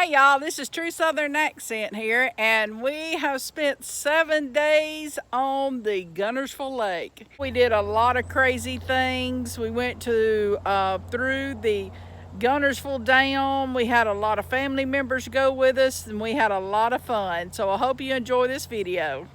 Hey y'all, this is True Southern Accent here, and we have spent 7 days on the Guntersville Lake. We did a lot of crazy things. We went to through the Guntersville Dam. We had a lot of family members go with us, and we had a lot of fun. So I hope you enjoy this video.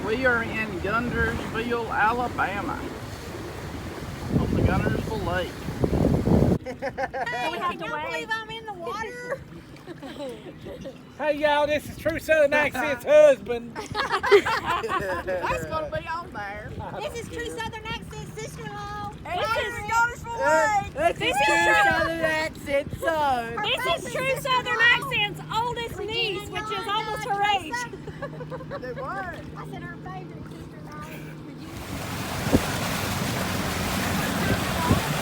We are in Guntersville, Alabama, on the Guntersville Lake. Can you believe I'm in the water? Hey y'all, this is True Southern Accent's husband. That's gonna be on there. This is True Southern Accent sister-in-law. And this is Guntersville Lake. This is True Southern Accent son. This is True Southern Accent's oldest niece, which is almost her age. They were. I said her favorite sister-in-law.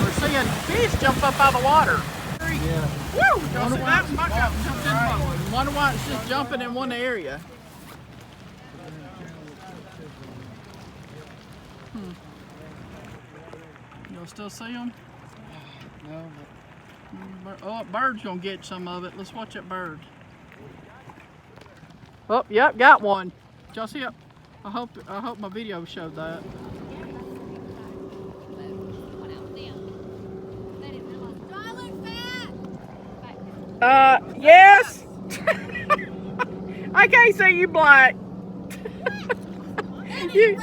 We're seeing fish jump up out of the water. Yeah. Woo! Wonder why it's just jumping in one area. You'll still see them? No. Oh, a bird's gonna get some of it. Let's watch that bird. Oh, yep, got one. Did y'all see it? I hope my video showed that. Yes. I can't see you black. You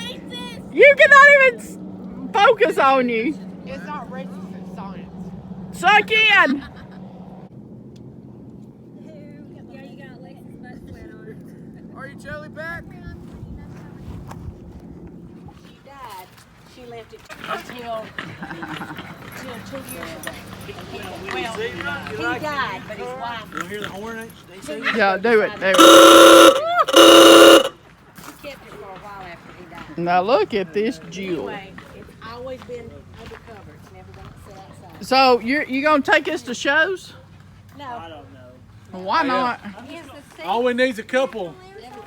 cannot even focus on you. It's not racist, it's science. Suck in. Yeah, you got Alexis butt sweat on. Are you Jelly back? She died. She left it until 2 years ago. Well, he died, but his wife. You hear the horn? Yeah, do it. She kept it for a while after he died. Now look at this jewel. Anyway, it's always been undercover. It's never been set outside. So you gonna take us to shows? No. I don't know. Well, why not? All we need is a couple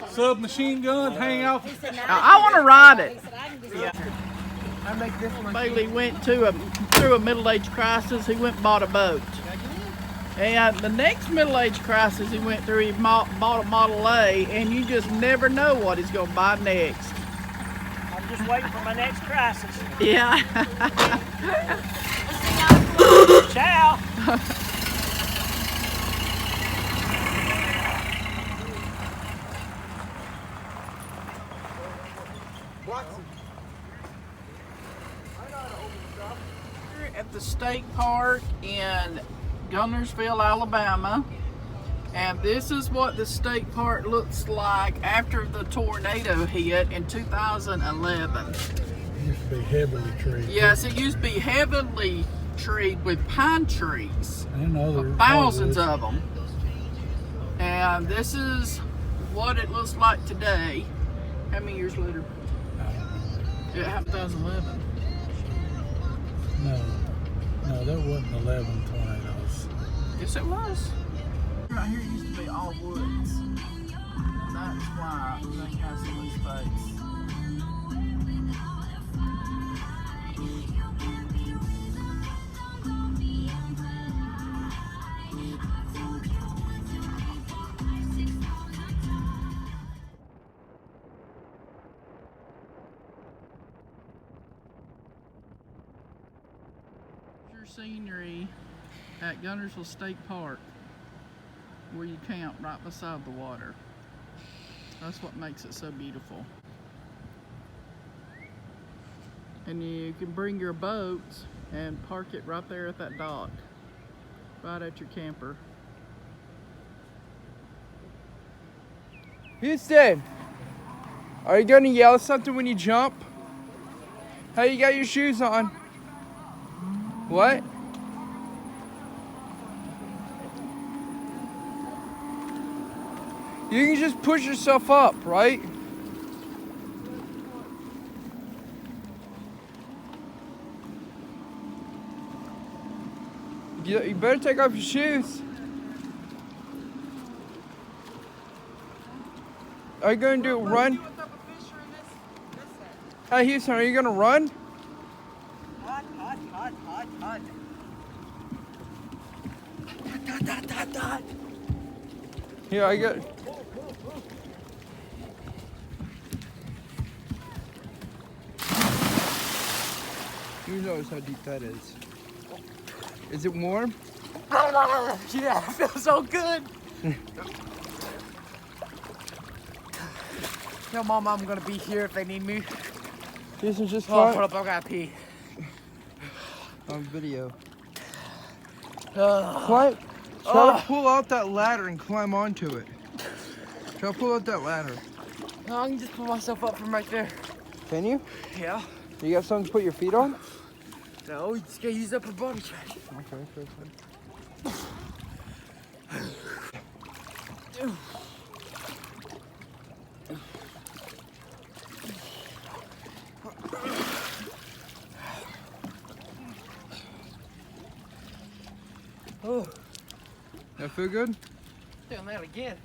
submachine guns hang out. He said, I want to ride it. He said, I can just I make this one. Bailey went through a middle-age crisis. He went and bought a boat. And the next middle-age crisis he went through, he bought a Model A, and you just never know what he's gonna buy next. I'm just waiting for my next crisis. Yeah. Ciao. At the state park in Guntersville, Alabama, and this is what the state park looks like after the tornado hit in 2011. It used to be heavily treed. Yes, it used to be heavily treed with pine trees, I know thousands of them. And this is what it looks like today. How many years later? It happened 2011. No, that wasn't 11 tornadoes. Yes, it was. Right here used to be all woods. That's why they have so much space. Scenery at Guntersville State Park, where you camp right beside the water. That's what makes it so beautiful. And you can bring your boats and park it right there at that dock, right at your camper. Houston, are you gonna yell something when you jump? Hey, you got your shoes on. What? You can just push yourself up, right? You better take off your shoes. Are you going to do a run? Hey Houston, are you going to run? Hot. Here, I got. Who knows how deep that is? Is it warm? Yeah, it feels so good. Tell Mom I'm gonna be here if they need me. Houston, just Oh, climb hold up, I gotta pee. on video. Uh, Climb. Try to pull out that ladder and climb onto it. Try to pull out that ladder. no, I can just pull myself up from right there. Can you? Yeah. You got something to put your feet on? No, you just gotta use upper body trash. Okay. Oh, That feel good? doing that again.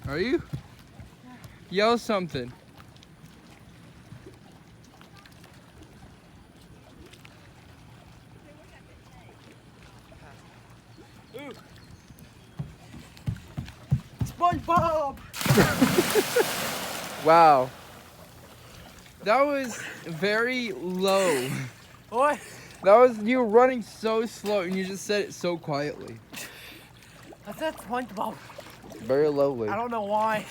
Are you? Yell something. Ooh. SpongeBob! Wow. That was very low. What? That was, you were running so slow and you just said it so quietly. I said SpongeBob. Very lowly. I don't know why.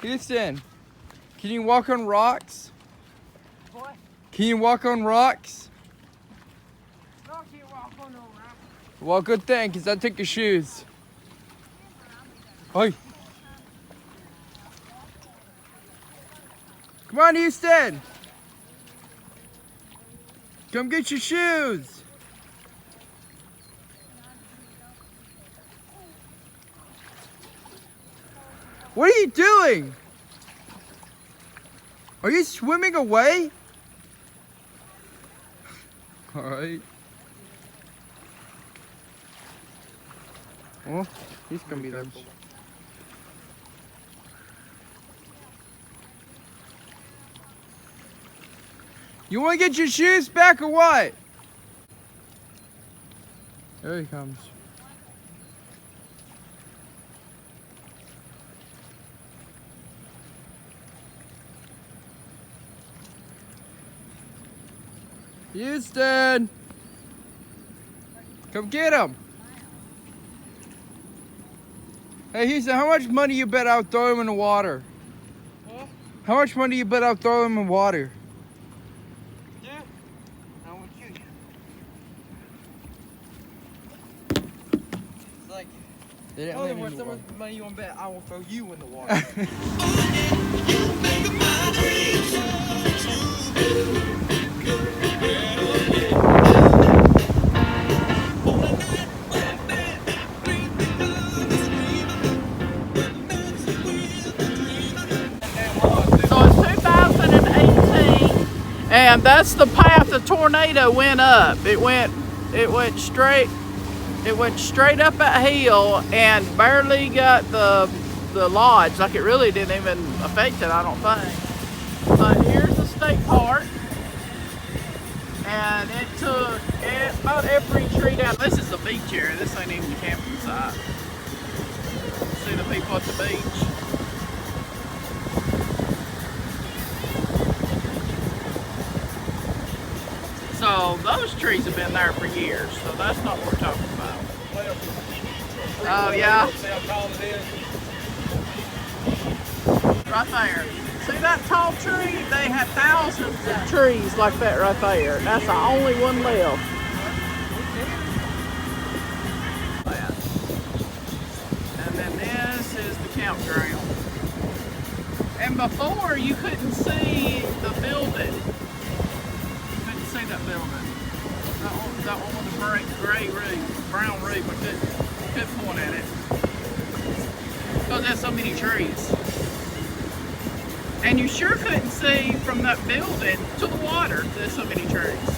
Houston, can you walk on rocks? What? Can you walk on rocks? No, I can't walk on no rock. Well, good thing, because I took your shoes. Oi. Come on, Houston. Come get your shoes. What are you doing? Are you swimming away? All right. Well, he's gonna be there. You want to get your shoes back or what? There he comes. Houston! Come get him! Hey Houston, how much money you bet I'll throw him in the water? Huh? How much money you bet I'll throw him in water? Yeah. I want you. It's like, They didn't tell let them me what in the much money you want to bet, I will throw you in the water. So it's 2018, and that's the path the tornado went up. It went straight up that hill and barely got the lodge. Like, it really didn't even affect it, I don't think. But here's the state park, and it took about every tree down. This is the beach area. This ain't even the camping site. See the people at the beach. So those trees have been there for years, so that's not what we're talking about. Oh yeah? See how tall it is? Right there. See that tall tree? They had thousands of trees like that right there. That's the only one left. And then this is the campground. And before you couldn't see the building. See that building? That one gray roof, brown roof. I couldn't point at it. Because there's so many trees. And you sure couldn't see from that building to the water. There's so many trees.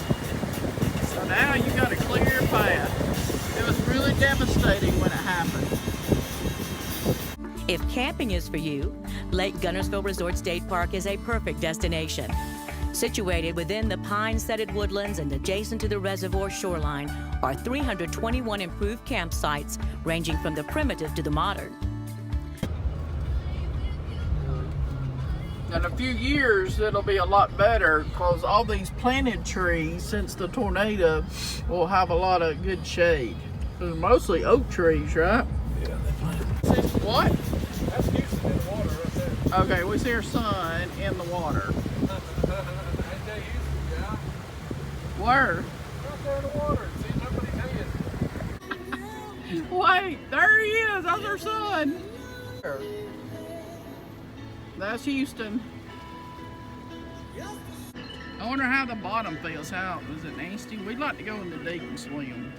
So now you got a clear path. It was really devastating when it happened. If camping is for you, Lake Guntersville Resort State Park is a perfect destination. Situated within the pine-setted woodlands and adjacent to the reservoir shoreline are 321 improved campsites ranging from the primitive to the modern. In a few years, it'll be a lot better because all these planted trees, since the tornado, will have a lot of good shade. They're mostly oak trees, right? Yeah, they planted. What? That's Houston in the water right there. Okay, we see our son in the water. Ain't that Houston, yeah? Where? Right there in the water. See, nobody's head. Wait, there he is. That's our son. That's Houston. I wonder how the bottom feels. How is it nasty? We'd like to go in the deep and swim.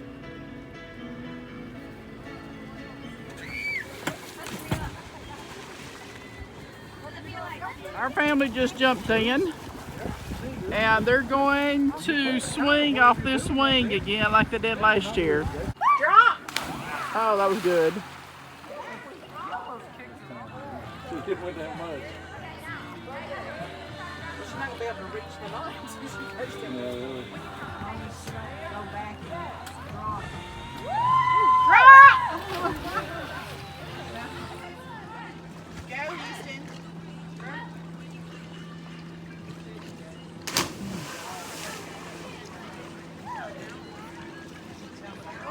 Our family just jumped in, and they're going to swing off this swing again like they did last year. Drop! Oh, that was good. She didn't win that much. She's not going to be able to reach the lines. Yeah, really. Go, Houston.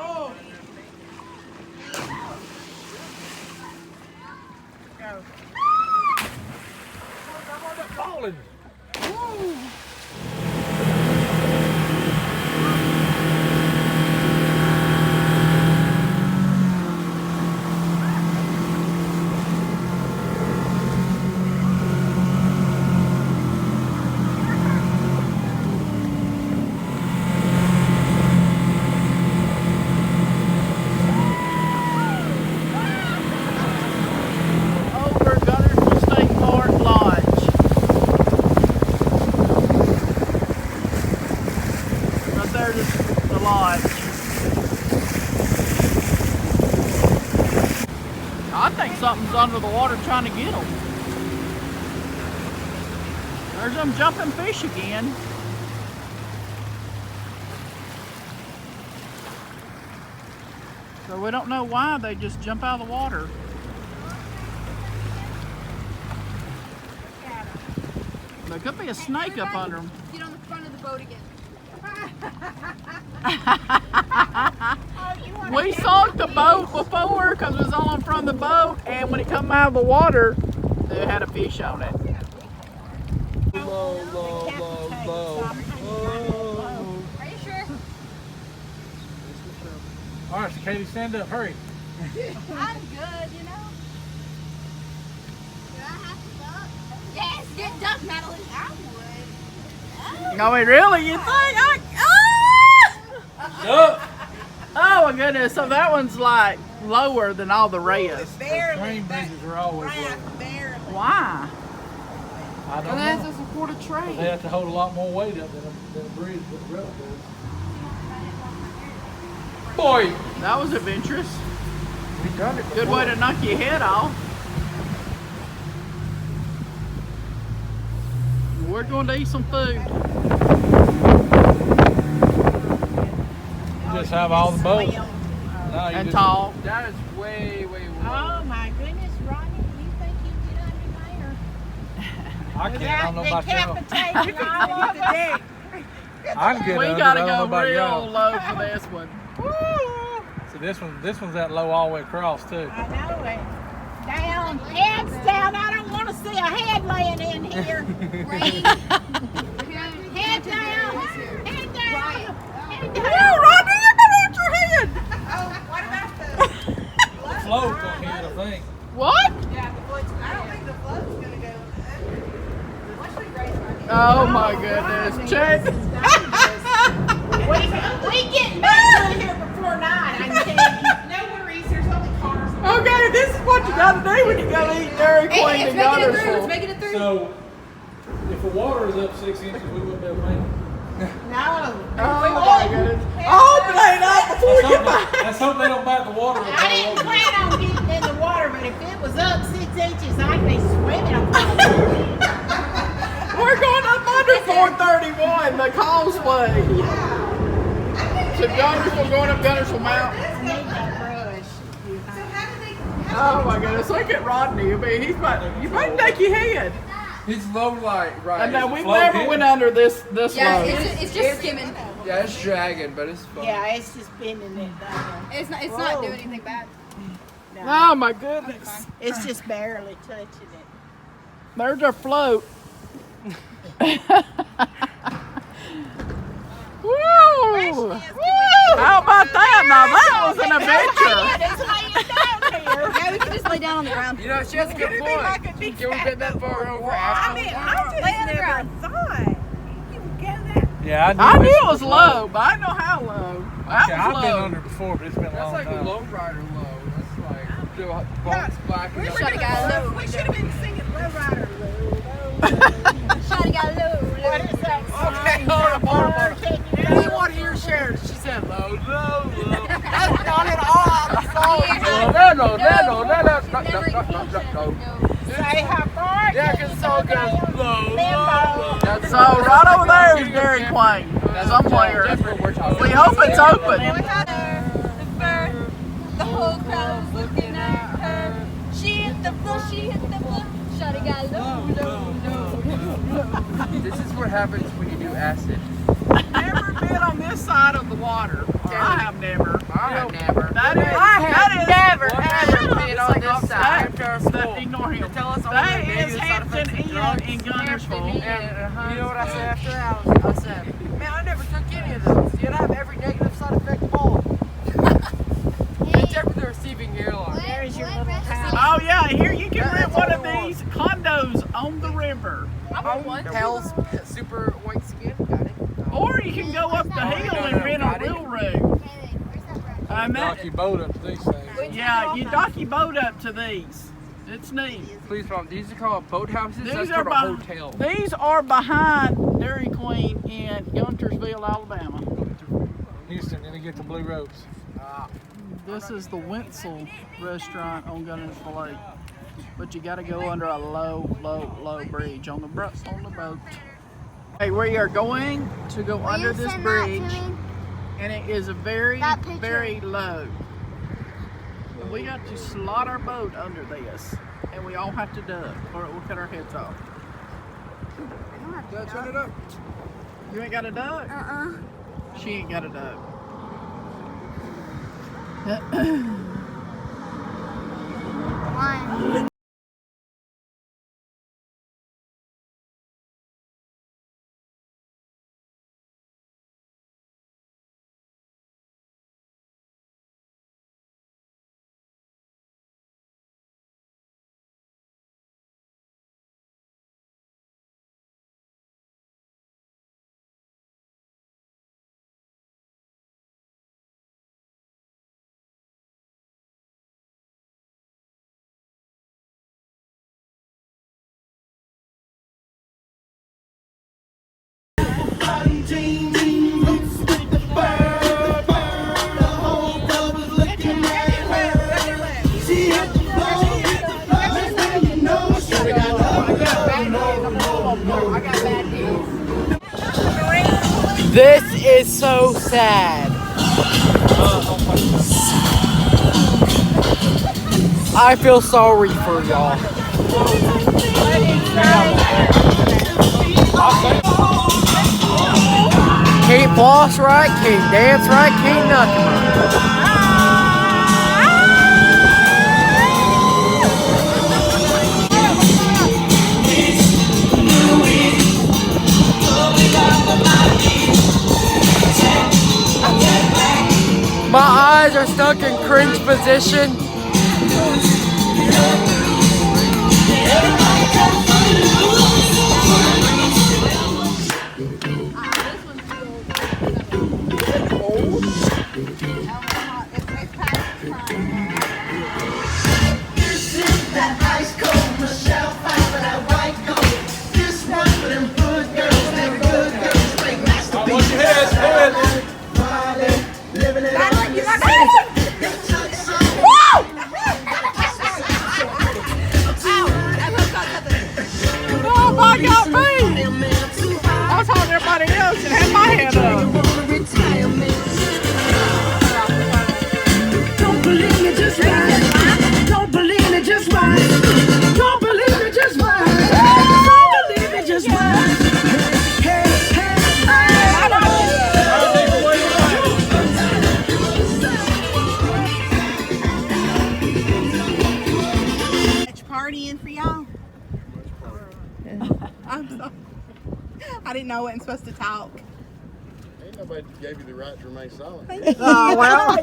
Oh. Go. I'm falling. Woo. Over Guntersville State Park Lodge. Right there's the lodge. I think something's under the water trying to get them. There's them jumping fish again. So we don't know why they just jump out of the water. There could be a snake up under them. Get on the front of the boat again. We sunk the boat before because it was all in front of the boat, and when it come out of the water, they had a fish on it. Low, low, low, low. Are you sure? All right, so Katie, stand up. Hurry. I'm good, you know. Do I have to duck? Yes, get duck, Madeline. I would. No, wait, really? You think? Up. Oh my goodness! So that one's like lower than all the rest. Train bridges are always low. Why? I don't And that's know. a support a They train. have to hold a lot more weight up than a bridge with rail does. Boy! That was adventurous. We done it. Good way to knock your head off. We're going to eat some food. You just have all the boats. No, you And just, talk. That is way, way, way. Oh my goodness, Ronnie, you think you can get under there? I can't. I don't know about y'all. Decapitating all of us. I can get We under, gotta but I don't know go about real y'all. low for this one. So this one's that low all the way across too. I know it. Down, heads down. I don't want to see a head laying in here. Head down. Head down. Head down. Rodney, you better watch your head. The float's gonna hit, I think. What? Oh my goodness. Check. We get back over here before Guntersville. Making it through. So, if the water is up 6 inches, we wouldn't be able to make it. No. Oh my goodness. Oh, but ain't up before we get back. Let's hope they don't back the water up. I didn't plan on getting in the water, but if it was up 6 inches, I'd be swimming across it. We're going up under 431, the causeway. To Guntersville, going up Guntersville Mountain. I need that brush. Oh my goodness, look at Rodney. I mean, he's about, you might think your head. He's low light, right? And we float never in. went under this Yeah, low. it's just skimming. Yeah, it's dragging, but it's fun. Yeah, it's just bending it down. It's not doing anything bad. Oh my goodness. It's just barely touching it. There's our float. Woo! Woo! How about that? Now that was an adventure. Yeah, we can just lay down on the ground. You know, she has a good point. Can we get that far over after? Lay on the ground. Yeah, I knew it was low, but I didn't know how low. That I've was been low. under before, but it's been a That's long like a time. low rider low. That's like the bones black. We should have got low. We should have been singing Low Rider. Should have got low. What is that? Okay, hold on. We want to hear Sharon. She said low. That's not at all the song. No. Say how far? Yeah, because the song goes low. So right over there is Dairy Queen. Somewhere. That's what we're talking We about. hope it's open. The whole crowd was looking at her. She hit the floor, Shawty got low. This is what happens when you do acid. Never been on this side of the water. Or I have never. I have never. That is never been on this side. Ignore him. Tell us all That the negative is side Hampton effects of Inn drugs. in Guntersville. You know what I said after that? I said, man, I never took any of those. Yet I have every negative side effect of all. Except for the receiving airline. There's your little house. Oh yeah, here you can rent one of these condos on the river. Hell's super white skin. Got it. Or you can go up the hill and rent a real room. I Dock met, your boat up to these things. yeah, you dock your boat up to these. It's neat. Please, Mom, these are called boat houses. These That's are called a hotel. These are behind Dairy Queen in Guntersville, Alabama. Houston, then you get the blue ropes. This is the Wenzel restaurant on Guntersville Lake. But you gotta go under a low bridge on the boat. Hey, we are going to go under this bridge, and it is very low. We got to slot our boat under this, and we all have to duck, or we'll cut our heads off. Turn it up. You ain't got a duck? She ain't got a duck. This is so sad. I feel sorry for y'all. Can't floss right, can't dance right, can't nothing right. My eyes are stuck in cringe position. This is that ice cold Michelle. I wasn't supposed to talk. Ain't nobody gave you the right to remain silent. Oh, well,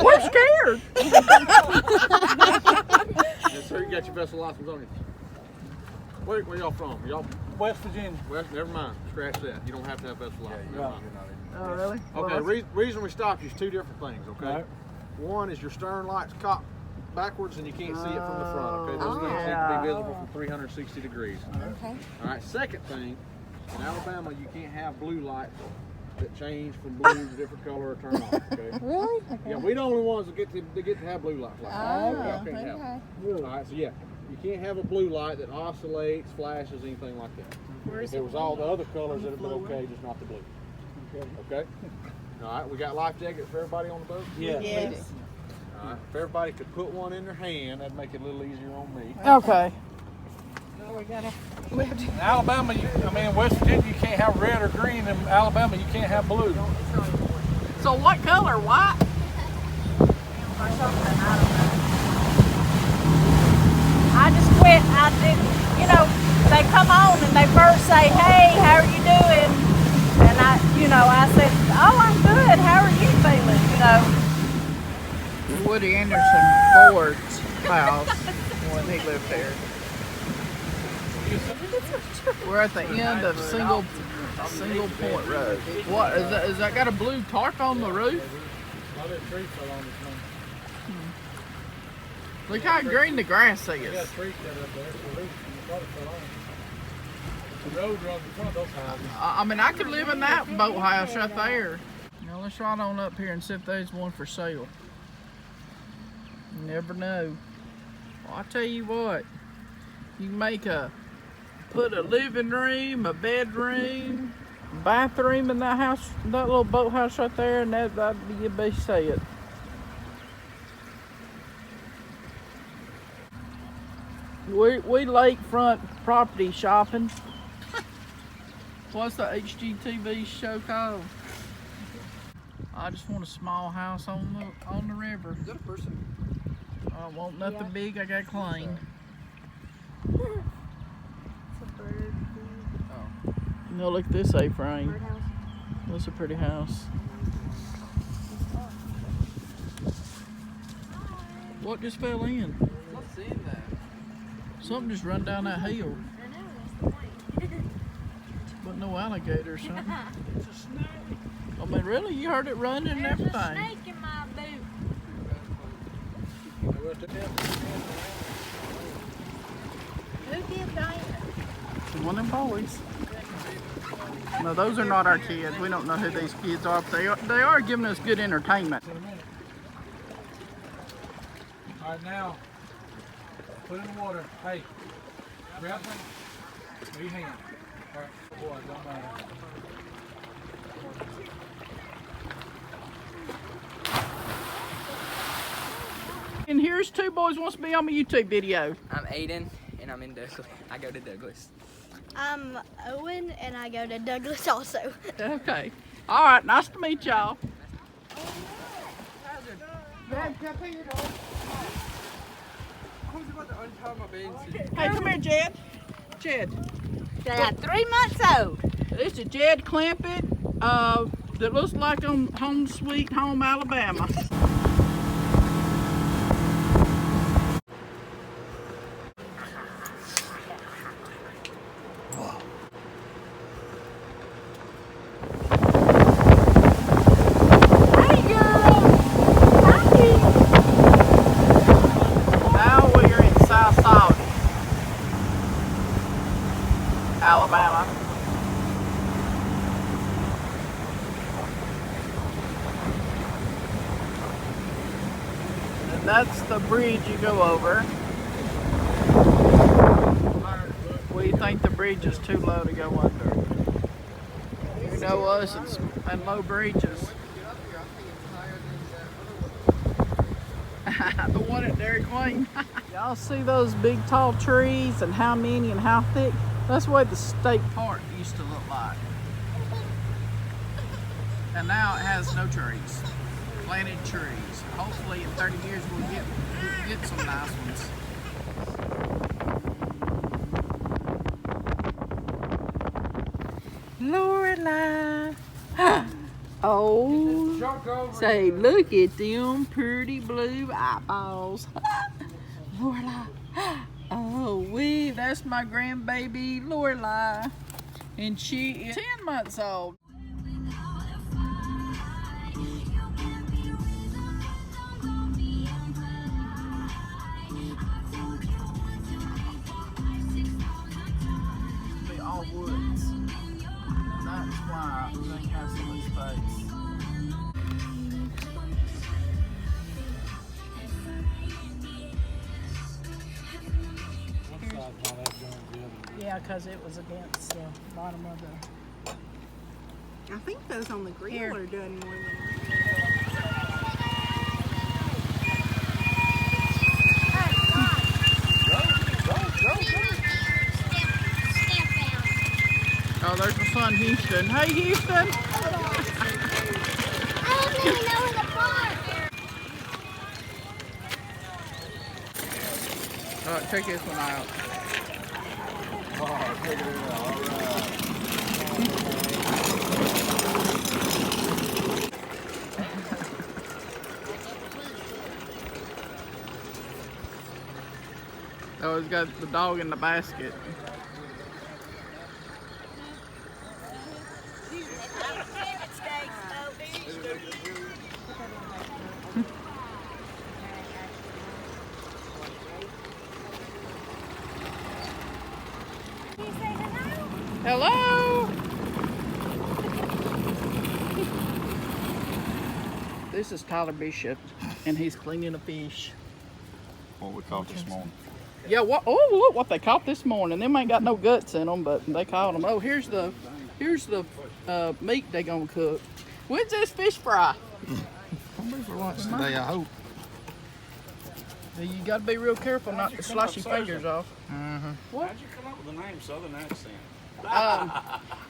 we're scared. Yes, sir. You got your vessel license on you. Where y'all from? Y'all West Virginia. West? Never mind. Scratch that. You don't have to have vessel license. Never mind. Oh, really? Okay. Reason we stopped you is two different things. Okay. Right. One is your stern lights cocked backwards and you can't see it from the front. Okay. Those things need to be visible from 360 degrees. Okay. All right. Second thing, in Alabama, you can't have blue lights that change from blue to different color or turn off. Okay. Really? Okay. Yeah, we the only ones that get to have blue lights like that. Oh, Y'all can't have them. All right, so yeah, you can't have a blue light that oscillates, flashes, anything like that. If there was all the other colors, it'd have been okay, just not the blue. Okay. All right, we got life jackets for everybody on the boat. Yeah. Yes. All right, if everybody could put one in their hand, that'd make it a little easier on me. Okay. In Alabama, in West Virginia, you can't have red or green. In Alabama, you can't have blue. So what color? White? I just quit. I did, they come on and they first say, "Hey, how are you doing?" And I said, "Oh, I'm good. How are you feeling?" Woody Anderson Ford's house when he lived there. We're at the end of Single Point Road. What is that? Is that got a blue tarp on the roof? Look how green the grass is. Yeah, tree cut up there. The roof probably fell on. The road runs in front of those houses. I could live in that boathouse right there. Now let's ride on up here and see if there's one for sale. You never know. Well, I'll tell you what. You can put a living room, a bedroom, bathroom in that house, that little boathouse right there, and that'd be set. We lakefront property shopping. What's the HGTV show called? I just want a small house on the river. Is that a person? I want nothing big. I got clean. No, look at this A-frame. That's a pretty house. What just fell in? I'm not seeing that. Something just run down that hill. But no alligator or something. It's a snake. Really? You heard it running and everything. There's a snake in my boot. Who did that? One of them boys. No, those are not our kids. We don't know who these kids are, but they are giving us good entertainment. All right, now, put in the water. Hey, grab them. Move your hand. All right, boy, don't matter. And here's two boys wants to be on my YouTube video. I'm Aiden, and I'm in Douglas. I go to Douglas. I'm Owen, and I go to Douglas also. Okay. All right, nice to meet y'all. Dad, can I pay your dog? I was about to untie my baby. Hey, come here, Jed. Jed. They're 3 months old. This is Jed Clampett, that looks like on Home Sweet Home, Alabama. Now we are in South Sauty, Alabama. And that's the bridge you go over. We think the bridge is too low to go under. You know us and low bridges. The one at Dairy Queen. Y'all see those big tall trees and how many and how thick? That's what the state park used to look like. And now it has no trees. Planted trees. Hopefully in 30 years we'll get some nice ones. Lord. Lorelai. Oh, say, look at them pretty blue eyeballs. Lorelai. Oh, that's my grandbaby Lorelai. And she is 10 months old. All woods. That's why they have so much space. Yeah, because it was against the bottom of the. I think those on the grill are doing more than. Oh, there's my son Houston. Hey, Houston. I don't even know where the park. All right, check this one out. Oh, check it out. All right. Oh, he's got the dog in the basket. Hello. This is Tyler Bishop, and he's cleaning a fish. What we caught this morning. Yeah, what? Oh, look what they caught this morning. Them ain't got no guts in them, but they caught them. Oh, here's the meat they gonna cook. When's this fish fry? I'll be for lunch today, I hope. You gotta be real careful not to slice your fingers off. What? How'd you come up with the name Southern Accent?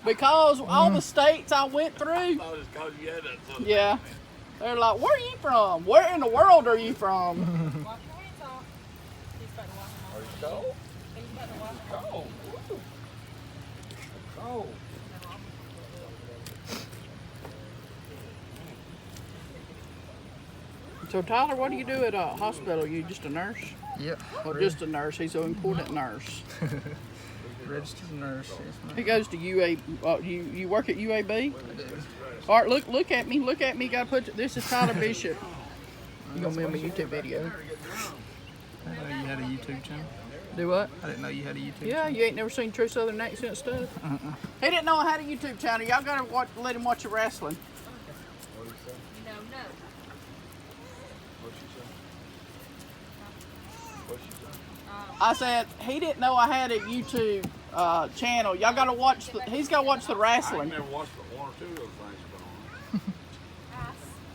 Because all the states I went through. I thought it's because you had that Southern Yeah. accent. They're like, where are you from? Where in the world are you from? Are you cold? Cold. Woo. Cold. So Tyler, what do you do at a hospital? You just a nurse? Yep. Well, just a nurse. He's an important nurse. Registered nurse. Yes, ma'am. He goes to UA. You work at UAB? All right, look at me. Look at me. Got to put. This is Tyler Bishop. You gonna be on my YouTube video? I didn't know you had a YouTube channel. Do what? I didn't know you had a YouTube Yeah, channel. you ain't never seen True Southern Accent stuff? He didn't know I had a YouTube channel. Y'all gotta let him watch the wrestling. I said he didn't know I had a YouTube channel. Y'all gotta watch he's gotta watch the I wrestling. ain't never watched but one or two of those things put on.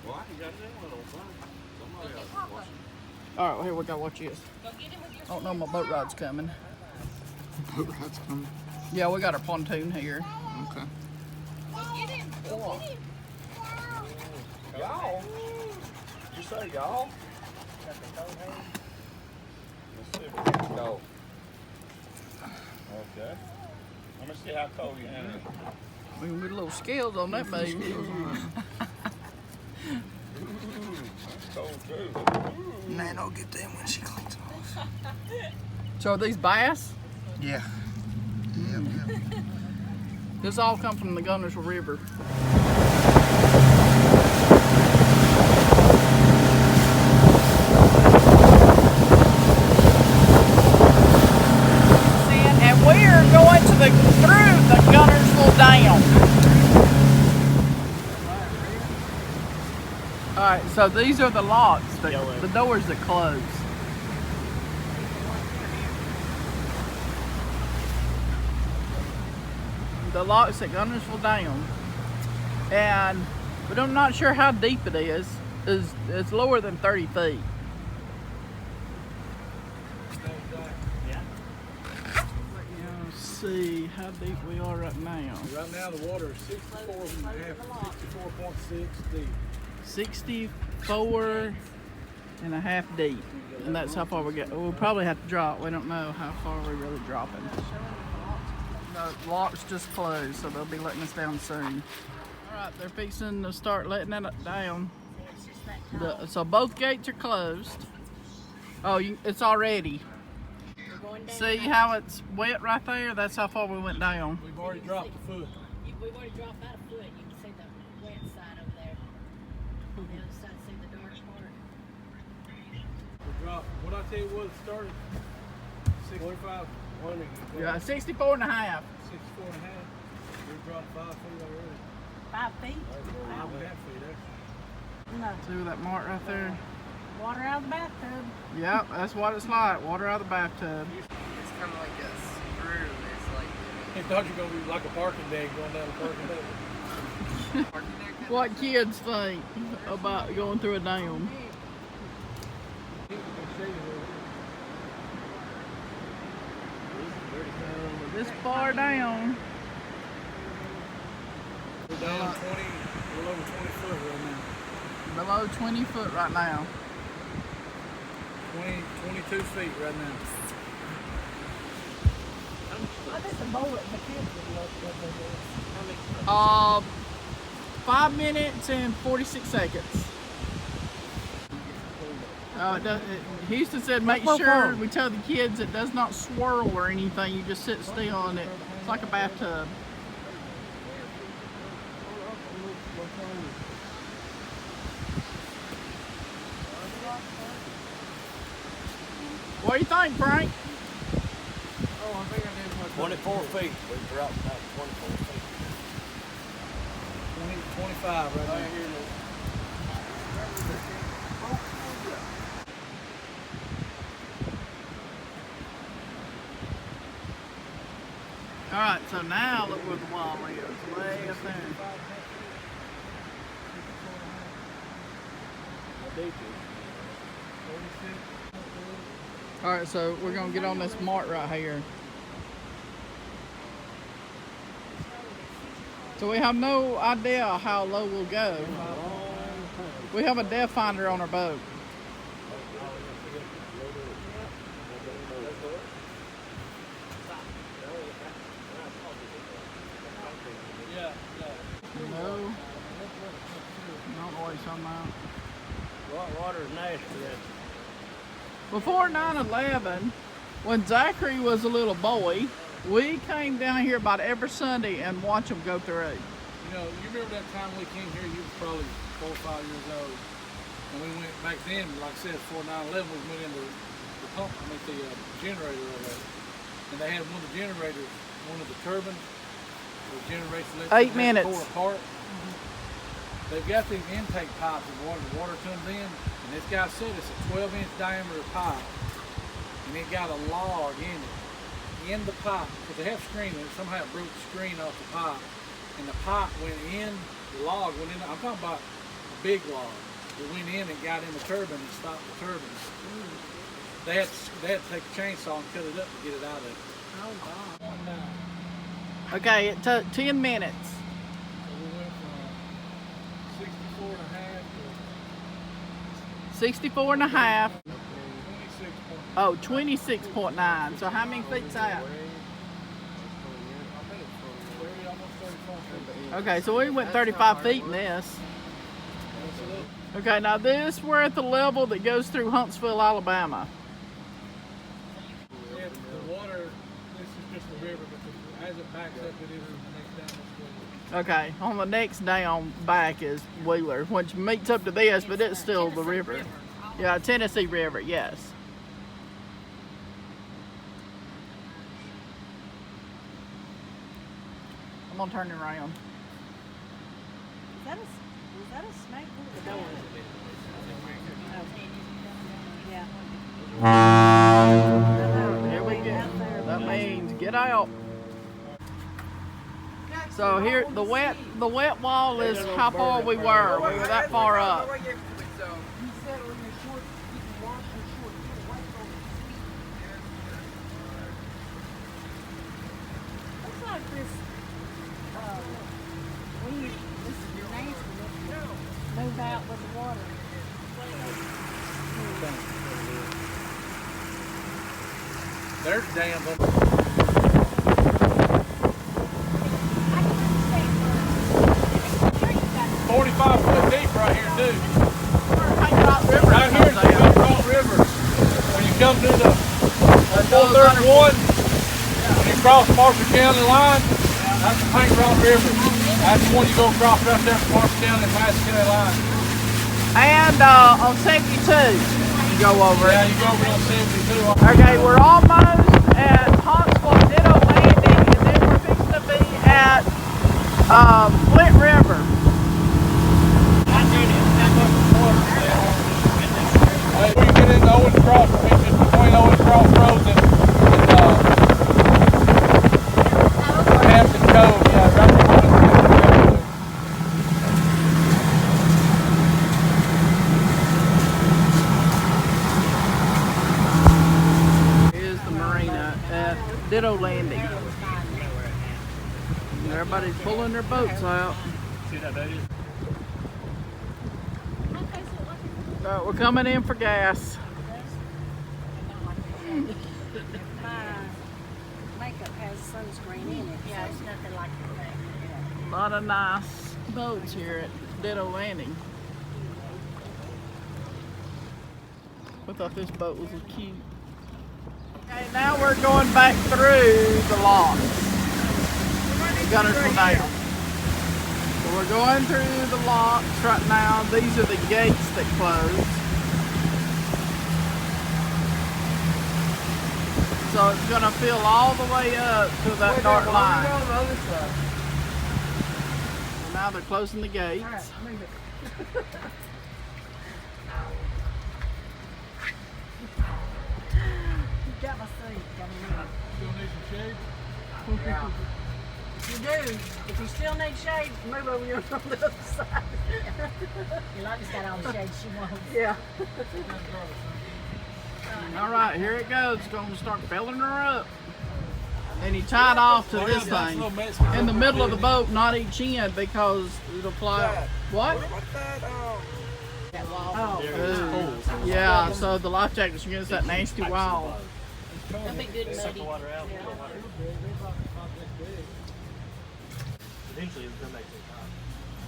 Well, I ain't got that one on time. Somebody else is watching. All right, here we go. Watch this. I don't know, my boat ride's coming. Boat ride's coming. Yeah, we got our pontoon here. Okay. Y'all? You say y'all? Let's see if it gets cold. Okay. Let me see how cold you handle it. We can get a little scales on that baby. That's cold too. Man, I'll get them when she cleans them off. So are these bass? Yeah. Yeah. This all come from the Guntersville River. And we are going to through the Guntersville Dam. All right, so these are the locks, the doors that close. The locks at Guntersville Dam, but I'm not sure how deep it is. It's lower than 30 feet. Let's see how deep we are right now. Right now the water is 64.6 deep. 64.5 deep, and that's how far we get. We'll probably have to drop. We don't know how far we're really dropping. The lock's just closed, so they'll be letting us down soon. All right, they're fixing to start letting it down. So both gates are closed. Oh, it's already. See how it's wet right there? That's how far we went down. We've already dropped a foot. We've already dropped out a foot. You can see the wet side over there. On the other side, see the dark part. We dropped, what I tell you what, it started 65. Yeah, 64 and a half. 64 and a half. We dropped 5 feet already. 5 feet? 5.5 feet, actually. No. See that mark right there? Water out of the bathtub. Yep, that's what it's like. Water out of the bathtub. It's kind of like a screw. It's like. I thought you were going to be like a parking deck going down a parking deck. What kids think about going through a dam. This far down. We're down 20, a little over 20 foot right now. Below 20 foot right now. 22 feet right now. I think the bullet the kids would love what they do. 5 minutes and 46 seconds. Houston said make sure we tell the kids it does not swirl or anything. You just sit still on it. It's like a bathtub. What do you think, Frank? Oh, I think I did what 24 feet. We dropped about 24 feet. 25 right now. All right, so now look where the wall is, way up there. All right, so we're gonna get on this mart right here. So we have no idea how low we'll go. We have a depth finder on our boat. No. I don't know what he's talking about. Water's nasty. Before 9/11, when Zachary was a little boy, we came down here about every Sunday and watched him go through. You know, you remember that time we came here, you was probably 4 or 5 years old. And we went back then, like I said, before 9/11, we went into the pump, the generator over there. And they had one of the generators, one of the turbines, the generates 8 minutes. Apart. They've got these intake pipes and the water comes in, and this guy said it's a 12-inch diameter pipe, and it got a log in it. In the pipe, because they have screen in it, somehow it broke the screen off the pipe, and the pipe went in, the log went in, I'm talking about a big log. It went in and got in the turbine and stopped the turbine. They had to take a chainsaw and cut it up to get it out of it. Oh, God. Okay, it took 10 minutes. So we went from 64 and a half to 64 and a half. 26. Oh, 26.9. So how many feet's that? Okay, so we went 35 feet in this. Okay, now this, we're at the level that goes through Huntsville, Alabama. Yeah, the water, this is just the river, but as it backs up, it is the next down this way. Okay, on the next down back is Wheeler, which meets up to this, but it's still the river. Yeah, Tennessee River, yes. I'm gonna turn it around. Was that a snake? The door. Yeah. Here we go. That means get out. So here, the wet wall is how far we were. We were that far up. Looks like this weed, this nasty, move out with the water. There's dams up. across Marshall County line, that's the Paint Rock River. That's the one you go across right there from Marshall County and Madison County line. And on 72, you go over Yeah, it. you go over on 72. Okay, we're almost at Huntsville Ditto Landing, and then we're fixing to be at Flint River. Hey, we get into Owens Cross, it's just between Owens Crossroads and Hampton Cove. Yeah, right behind Hampton Cove. Here's the marina at Ditto Landing. Everybody's pulling their boats out. We're coming in for gas. My makeup has sunscreen in it. Yeah, it's nothing like that. A lot of nice boats here at Ditto Landing. I thought this boat was cute. Okay, now we're going back through the locks. Guntersville Dam. So we're going through the locks right now. These are the gates that close. So it's going to fill all the way up to that dark line. So now they're closing the gates. Got my seat. Got me. You gonna need some shade? Yeah. If you do, if you still need shade, move over here on the other side. Yolonda's got all the shade she wants. Yeah. All right, here it goes. It's going to start filling her up. And he tied off to this thing in the middle of the boat, not each end, because it'll fly. What? Oh. Yeah, so the life jacket's against that nasty wall. That'll be good muddy. Eventually it'll come back to the top.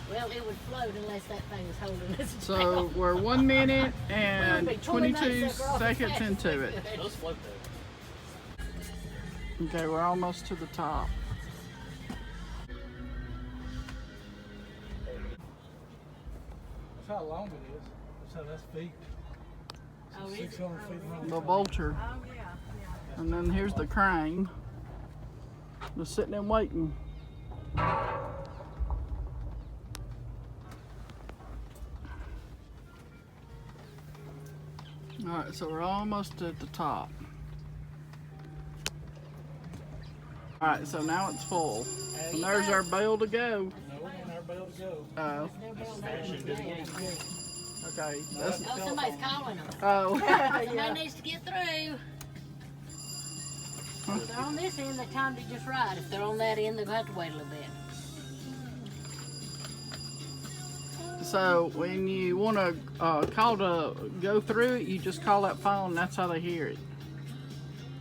Well, it would float unless that thing was holding us down. So we're 1 minute and 22 seconds into it. Those float though. Okay, we're almost to the top. That's how long it is. That's feet. Oh, is it? 600 feet long. The vulture. Oh, yeah. And then here's the crane. Just sitting and waiting. Alright, so we're almost at the top. Alright, so now it's full. And there's our bell to go. No, we're on our bell to go. Oh, okay. That's, Oh, somebody's calling them. oh. Somebody needs to get through. If they're on this end, they timed it just right. If they're on that end, they'll have to wait a little bit. So when you want to call to go through it, you just call that phone. That's how they hear it.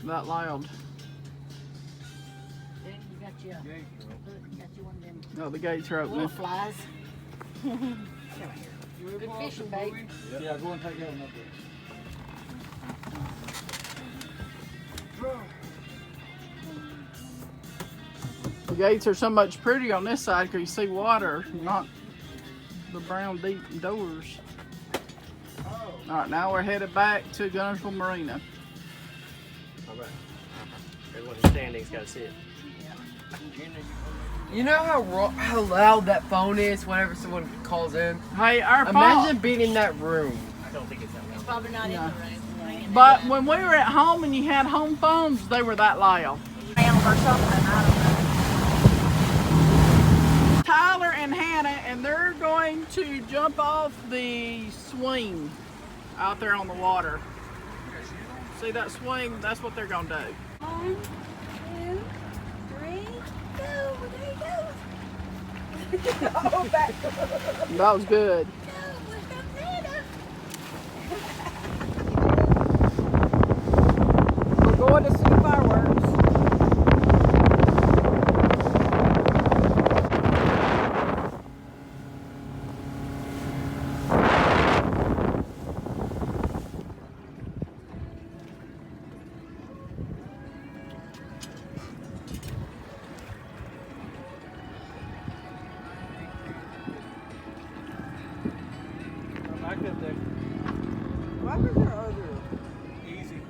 That loud. You got you one of them Oh, the gates are opening. flies. Good fishing bait. Yeah, go and take that one up there. The gates are so much prettier on this side because you see water, not the brown deep doors. All right, now we're headed back to Guntersville Marina. All right. Everyone who's standing's got to sit. You know how loud that phone is whenever someone calls in? Hey, our Imagine being in that room. I don't think it's that loud. Probably not Yeah. in the room. But when we were at home and you had home phones, they were that loud. Or something, I don't know. Tyler and Hannah, and they're going to jump off the swing out there on the water. See that swing? That's what they're going to do. 1, 2, 3, go! There he goes. That was good. We're going to see the fireworks. up there. Why was there other? Easy.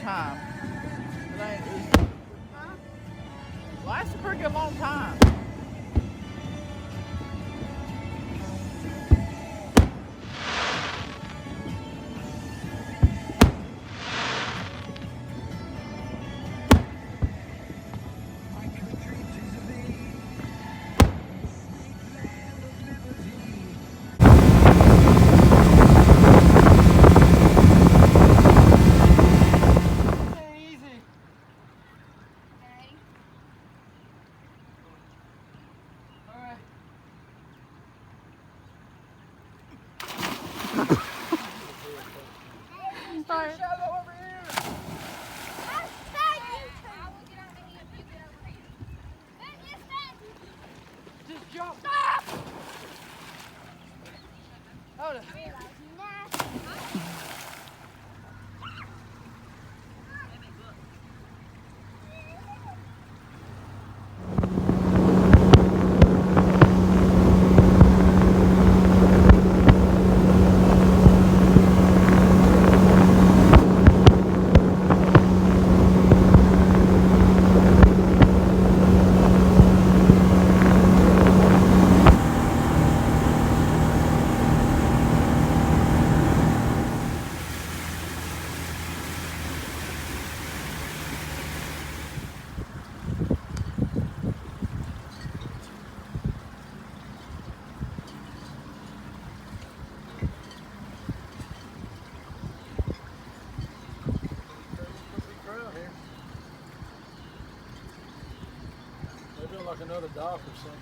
Time. It ain't easy. Lasts a pretty good long time. Just jump. Hold it. They built like another dock or something.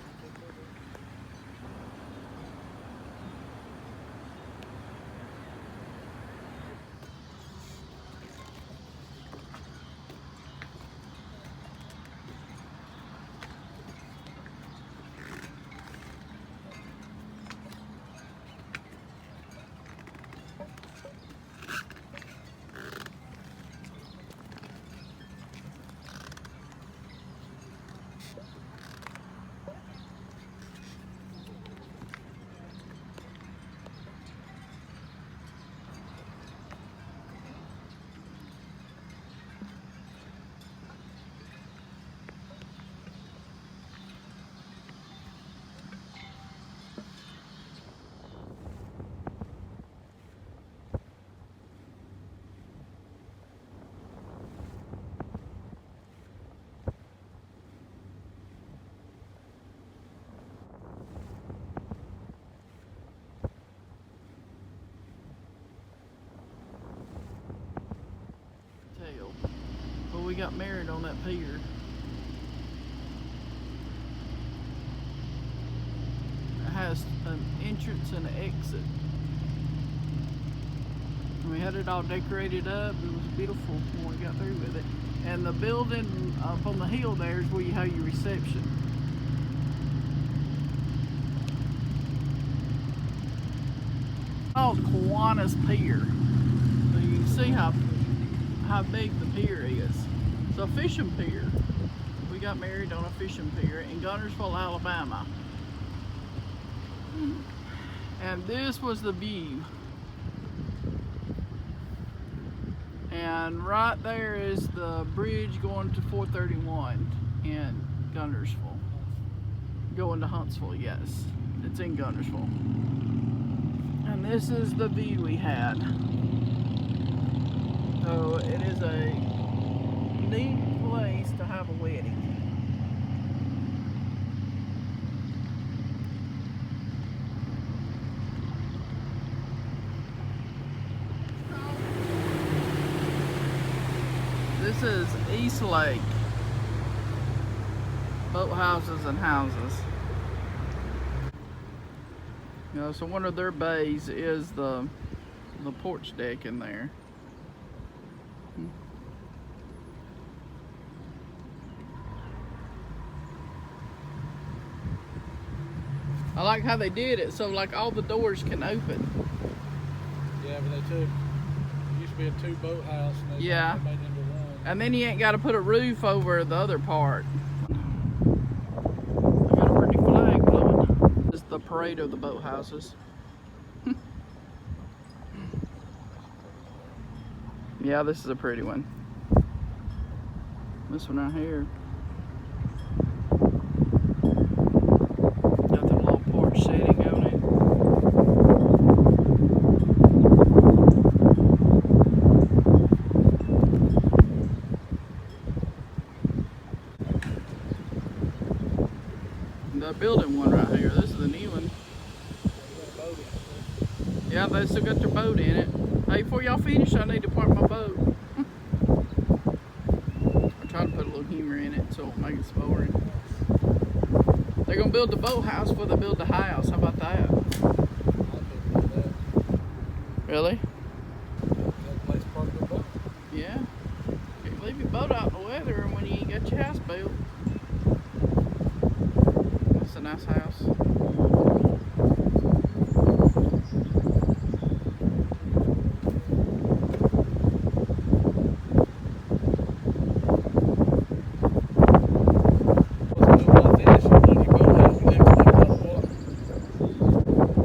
But we got married on that pier. It has an entrance and an exit. And we had it all decorated up. It was beautiful when we got through with it. And the building up on the hill there is where you have your reception. Called Kiwanis Pier. So you can see how big the pier is. It's a fishing pier. We got married on a fishing pier in Guntersville, Alabama. And this was the view. And right there is the bridge going to 431 in Guntersville. Going to Huntsville, yes. It's in Guntersville. And this is the view we had. So it is a neat place to have a wedding. This is East Lake. Boathouses and houses. You know, so one of their bays is the porch deck in there. I like how they did it, so like all the doors can open. Yeah, but they took, it used to be a 2 boat house and they Yeah. made it into one. And then you ain't got to put a roof over the other part. They got a pretty flag blowing. This is the parade of the boathouses. Yeah, this is a pretty one. This one right here. Got the little porch setting on it. The building one right here. This is the new one. Yeah, they still got their boat in it. Hey, before y'all finish, I need to park my boat. I'm trying to put a little humor in it so it won't make it boring. They're gonna build the boathouse before they build the house. How about that? Really? Yeah. Can't leave your boat out in the weather when you ain't got your house built. That's a nice house.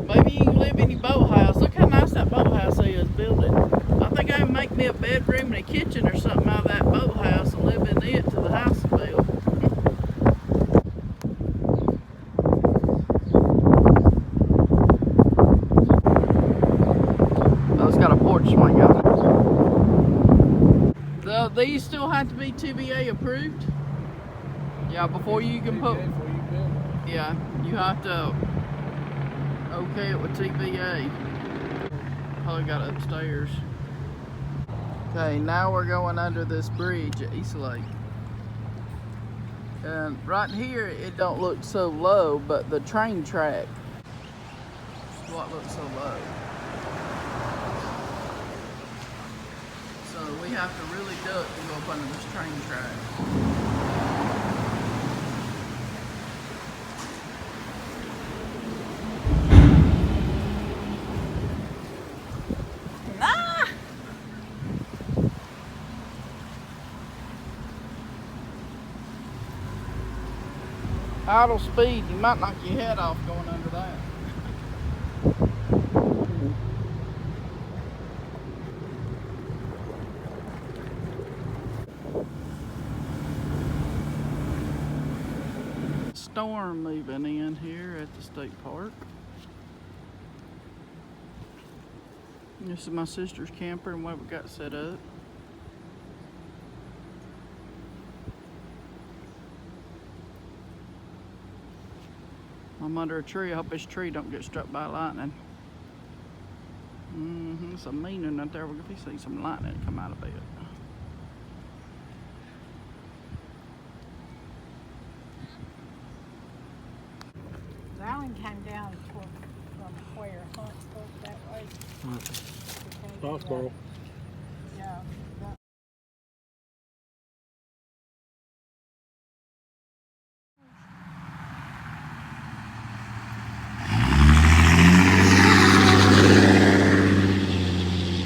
Maybe you can live in your boathouse. Look how nice that boathouse is building. I think I can make me a bedroom and a kitchen or something out of that boathouse and live in it till the house is built. Oh, it's got a porch swing on it. These still have to be TBA approved? Yeah, before you can put... Yeah, you have to okay it with TBA. Probably got upstairs. Okay, now we're going under this bridge at East Lake. And right here, it don't look so low, but the train track is what looks so low. So we have to really duck to go up under this train track. Idle speed, you might knock your head off going under that. Storm moving in here at the state park. This is my sister's camper and what we got set up. I'm under a tree. I hope this tree don't get struck by lightning. It's a mean one out there. We're going to see some lightning come out of it. Alan came down from where? Huntsville that way. Foxborough.